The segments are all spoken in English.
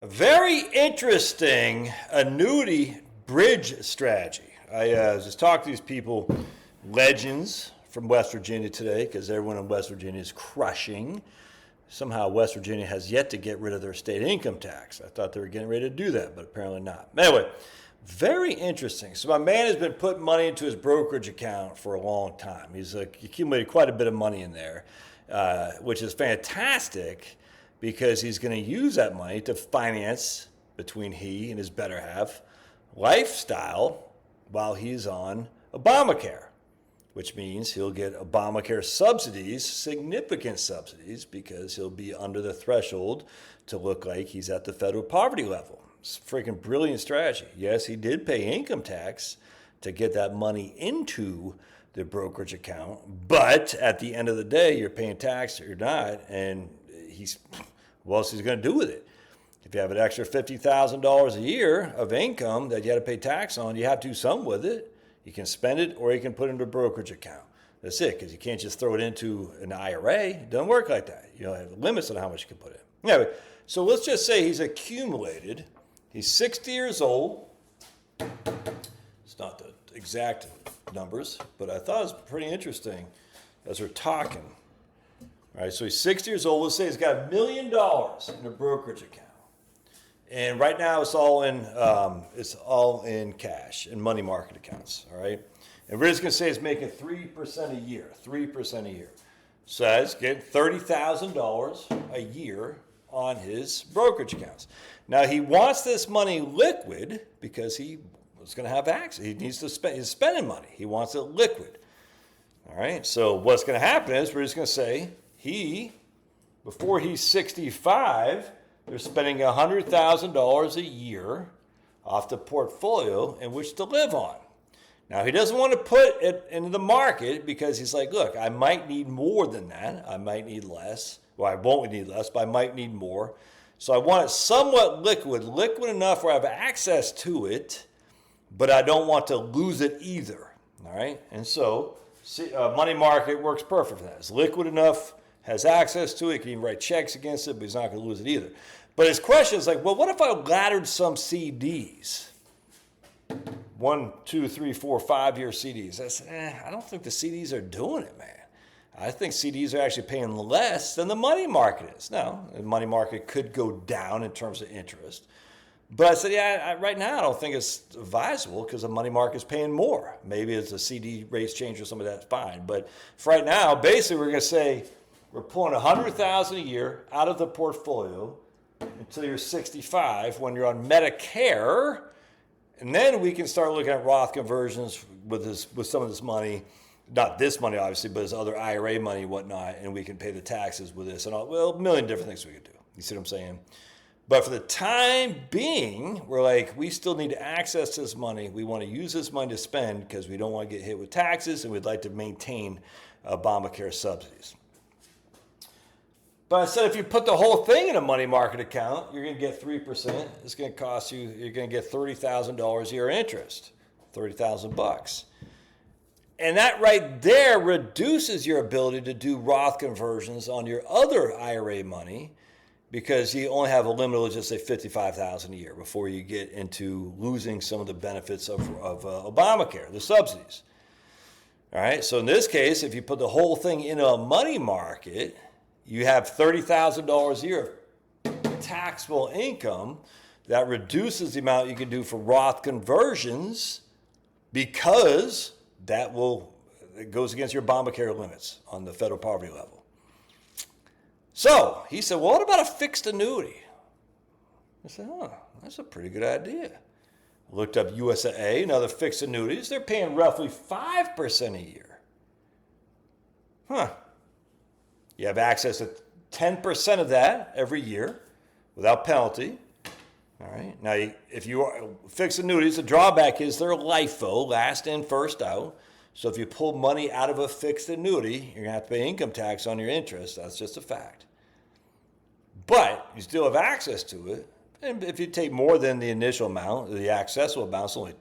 Very interesting annuity bridge strategy. I just talked to these people, legends from West Virginia today, because everyone in West Virginia is crushing. Somehow West Virginia has yet to get rid of their state income tax. I thought they were getting ready to do that, but apparently not. Anyway, very interesting. So my man has been putting money into his brokerage account for a long time. He's accumulated quite a bit of money in there, which is fantastic, because he's going to use that money to finance, between he and his better half, lifestyle while he's on Obamacare, which means he'll get Obamacare subsidies, significant subsidies, because he'll be under the threshold to look like he's at the federal poverty level. It's a freaking brilliant strategy. Yes, he did pay income tax to get that money into the brokerage account, but at the end of the day, you're paying tax or you're not, and what else is he going to do with it? If you have an extra $50,000 a year of income that you had to pay tax on, you have to do something with it. You can spend it, or you can put it into a brokerage account. That's it, because you can't just throw it into an IRA. It doesn't work like that. You have limits on how much you can put in. Anyway, so let's just say he's accumulated. He's 60 years old. It's not the exact numbers, but I thought it was pretty interesting as we're talking. All right, so he's 60 years old. Let's say he's got $1 million in a brokerage account. And right now it's all in cash and money market accounts, all right? And we're just going to say he's making 3% a year, 3% a year. So he's getting $30,000 a year on his brokerage accounts. Now he wants this money liquid because he was going to have access. He needs to spend, he's spending money. He wants it liquid, all right? So what's going to happen is we're just going to say before he's 65, they're spending $100,000 a year off the portfolio in which to live on. Now, he doesn't want to put it into the market because he's like, look, I might need more than that. I might need less. Well, I won't need less, but I might need more. So I want it somewhat liquid enough where I have access to it, but I don't want to lose it either. All right? And so money market works perfect for that. It's liquid enough, has access to it, can even write checks against it, but he's not going to lose it either. But his question is like, well, what if I laddered some CDs? 1, 2, 3, 4, 5-year CDs. I said, I don't think the CDs are doing it, man. I think CDs are actually paying less than the money market is. Now, the money market could go down in terms of interest. But I said, right now I don't think it's advisable because the money market is paying more. Maybe it's a CD rates change or something, that's fine. But for right now, basically we're going to say, we're pulling $100,000 a year out of the portfolio until you're 65 when you're on Medicare, and then we can start looking at Roth conversions with some of this money, not this money obviously, but his other IRA money and whatnot, and we can pay the taxes with this and all. Well, a million different things we could do. You see what I'm saying? But for the time being, we're like, we still need access to this money. We want to use this money to spend because we don't want to get hit with taxes, and we'd like to maintain Obamacare subsidies. But I said if you put the whole thing in a money market account, you're going to get 3%. It's going to cost you, you're going to get $30,000 a year interest, $30,000. And that right there reduces your ability to do Roth conversions on your other IRA money because you only have a limit of, just say, $55,000 a year before you get into losing some of the benefits of Obamacare, the subsidies. All right, so in this case, if you put the whole thing in a money market, you have $30,000 a year of taxable income. That reduces the amount you can do for Roth conversions because it goes against your Obamacare limits on the federal poverty level. So he said, well, what about a fixed annuity? I said, that's a pretty good idea. I looked up USAA and other fixed annuities. They're paying roughly 5% a year. You have access to 10% of that every year without penalty. All right. Now, if you are fixed annuities, the drawback is they're LIFO, last in, first out. So if you pull money out of a fixed annuity, you're going to have to pay income tax on your interest. That's just a fact. But you still have access to it. And if you take more than the initial amount, the accessible amount is only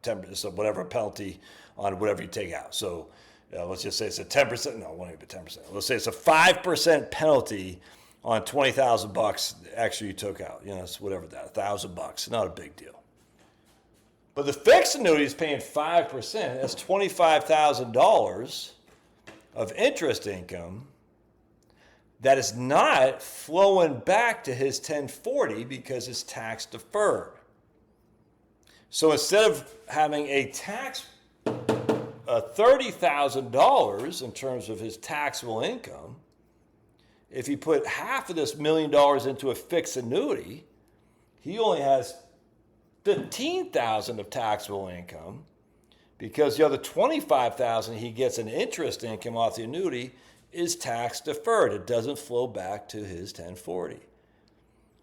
10%, so whatever penalty on whatever you take out. So let's just say it's a 10%. No, it won't even be 10%. Let's say it's a 5% penalty on 20,000 bucks extra you took out. You know, it's whatever that, $1,000, not a big deal. But the fixed annuity is paying 5%. That's $25,000 of interest income that is not flowing back to his 1040 because it's tax deferred. So instead of having a tax $30,000 in terms of his taxable income, if he put half of this $1 million into a fixed annuity, he only has $15,000 of taxable income, because the other $25,000 he gets in interest income off the annuity is tax deferred. It doesn't flow back to his 1040.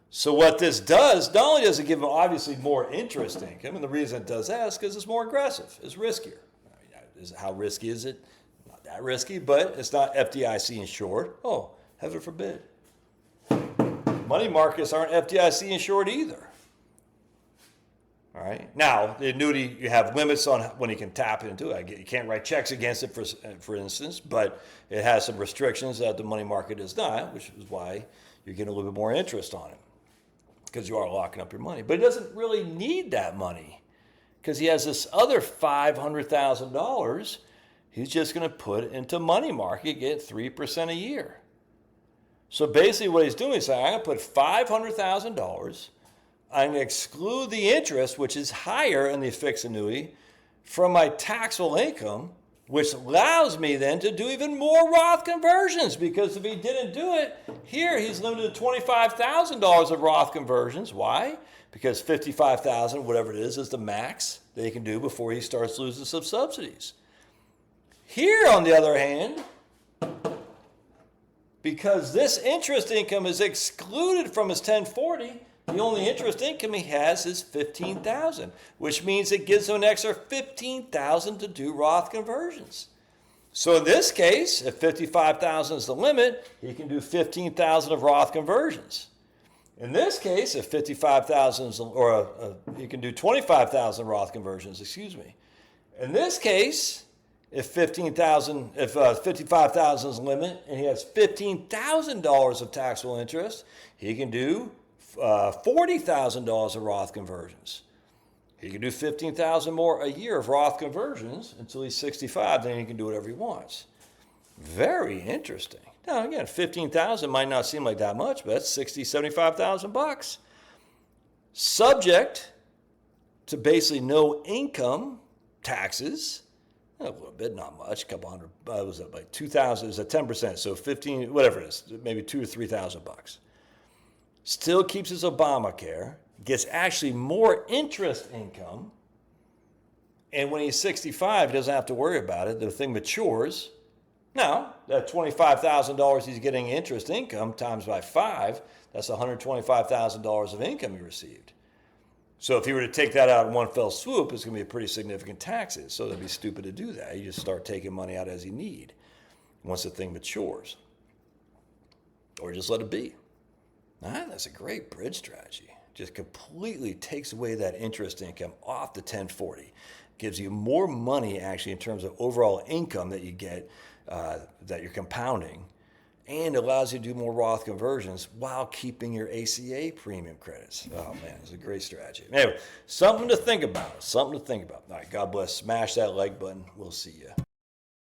So what this does, not only does it give him obviously more interest income, and the reason it does that is because it's more aggressive, it's riskier. How risky is it? Not that risky, but it's not FDIC insured. Oh, heaven forbid. Money markets aren't FDIC insured either. All right. Now, the annuity, you have limits on when you can tap into it. You can't write checks against it, for instance, but it has some restrictions that the money market does not, which is why you're getting a little bit more interest on it, because you are locking up your money. But he doesn't really need that money, because he has this other $500,000 he's just going to put into money market, get 3% a year. So basically what he's doing is saying, I'm going to put $500,000, I'm going to exclude the interest, which is higher in the fixed annuity, from my taxable income, which allows me then to do even more Roth conversions, because if he didn't do it, here he's limited to $25,000 of Roth conversions. Why? Because $55,000, whatever it is the max that he can do before he starts losing some subsidies. Here, on the other hand, because this interest income is excluded from his 1040, the only interest income he has is $15,000, which means it gives him an extra $15,000 to do Roth conversions. So in this case, if $55,000 is the limit, he can do $15,000 of Roth conversions. In this case, if $55,000 is, he can do $25,000 Roth conversions, excuse me. In this case, if $55,000 is the limit and he has $15,000 of taxable interest, he can do $40,000 of Roth conversions. He can do $15,000 more a year of Roth conversions until he's 65. Then he can do whatever he wants. Very interesting. Now again, $15,000 might not seem like that much, but that's $60,000, $75,000, subject to basically no income taxes. A little bit, not much, a couple hundred. Was it like 2,000? Is it 10%? So 15, whatever it is, maybe $2,000 to $3,000. Still keeps his Obamacare, gets actually more interest income, and when he's 65, he doesn't have to worry about it. The thing matures. Now, that $25,000 he's getting interest income times by 5, that's $125,000 of income he received. So if he were to take that out in one fell swoop, it's going to be a pretty significant taxes. So it'd be stupid to do that. You just start taking money out as you need once the thing matures. Or just let it be. That's a great bridge strategy. Just completely takes away that interest income off the 1040. Gives you more money actually in terms of overall income that you get, that you're compounding, and allows you to do more Roth conversions while keeping your ACA premium credits. Oh man, it's a great strategy. Anyway, something to think about. All right, God bless. Smash that like button. We'll see you.